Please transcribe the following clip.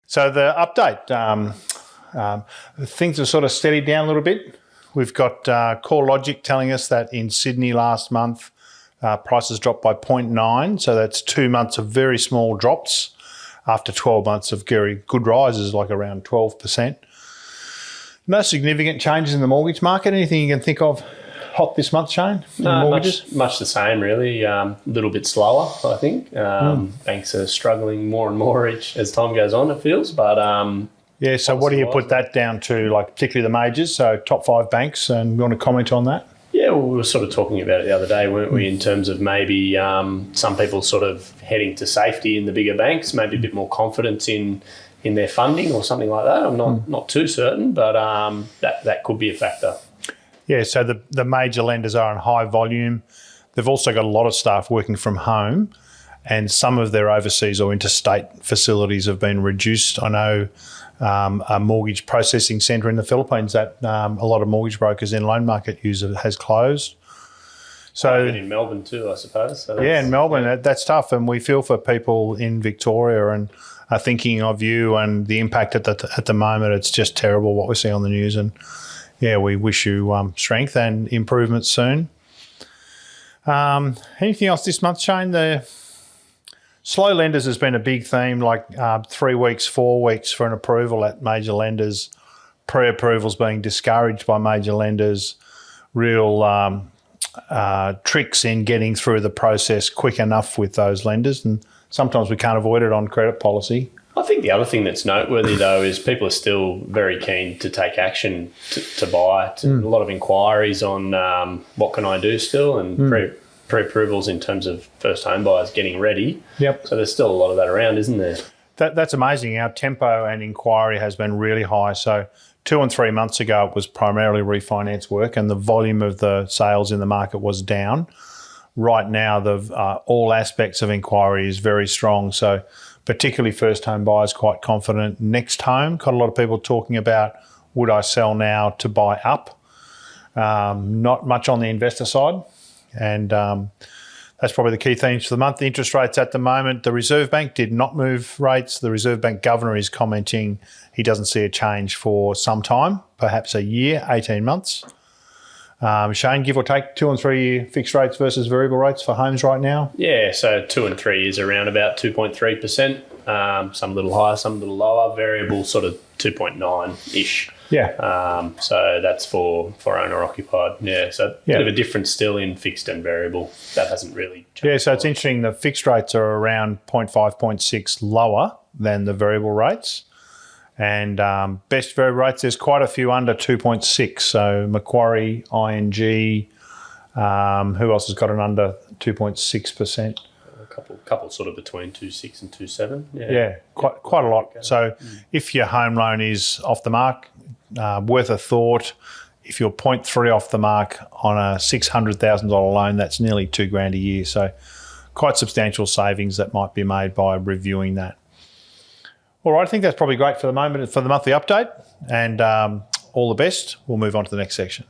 So the update, things have sort of steadied down a little bit. We've got CoreLogic telling us that in Sydney last month, prices dropped by 0.9. So that's 2 months of very small drops after 12 months of very good rises, like around 12%. No significant changes in the mortgage market. Anything you can think of hot this month, Shane? Much the same, really. A little bit slower, I think. Banks are struggling more and more as time goes on, it feels. But yeah, so what do you put that down to, like particularly the majors, so top 5 banks, and you want to comment on that? Yeah, well, we were sort of talking about it the other day, weren't we, in terms of maybe some people sort of heading to safety in the bigger banks, maybe a bit more confidence in their funding or something like that. I'm not too certain, but that could be a factor. Yeah, so the major lenders are in high volume. They've also got a lot of staff working from home, and some of their overseas or interstate facilities have been reduced. I know a mortgage processing centre in the Philippines that a lot of mortgage brokers in loan market use has closed. So even in Melbourne too, I suppose. So yeah, in Melbourne, that's tough, and we feel for people in Victoria and are thinking of you and the impact at the moment. It's just terrible what we see on the news, and yeah, we wish you strength and improvement soon. Anything else this month, Shane? The slow lenders has been a big theme, like 3 weeks, 4 weeks for an approval at major lenders, pre-approvals being discouraged by major lenders, real tricks in getting through the process quick enough with those lenders, and sometimes we can't avoid it on credit policy. I think the other thing that's noteworthy, though, is people are still very keen to take action to buy. A lot of inquiries on what can I do still, and pre-approvals in terms of first home buyers getting ready. Yep. So there's still a lot of that around, isn't there? That's amazing. Our tempo and inquiry has been really high. So 2 and 3 months ago, it was primarily refinance work, and the volume of the sales in the market was down. Right now, all aspects of inquiry is very strong. So particularly first home buyers quite confident. Next home, got a lot of people talking about, would I sell now to buy up? Not much on the investor side. And that's probably the key themes for the month. The interest rates at the moment, the Reserve Bank did not move rates. The Reserve Bank governor is commenting he doesn't see a change for some time, perhaps a year, 18 months. Shane, give or take 2 and 3 year fixed rates versus variable rates for homes right now? Yeah, so 2 and 3 years around about 2.3%. Some a little higher, some a little lower. Variable sort of 2.9-ish. Yeah. So that's for owner occupied. Yeah. So a bit of a difference still in fixed and variable. That hasn't really changed. Yeah. So it's interesting. The fixed rates are around 0.5, 0.6 lower than the variable rates. And best variable rates, there's quite a few under 2.6. So Macquarie, ING, who else has got an under 2.6%? A couple sort of between 2.6 and 2.7. Yeah, quite a lot. Okay. So if your home loan is off the mark, worth a thought. If you're 0.3 off the mark on a $600,000 loan, that's nearly $2,000 a year. So quite substantial savings that might be made by reviewing that. All right, I think that's probably great for the moment, for the monthly update, and all the best. We'll move on to the next section.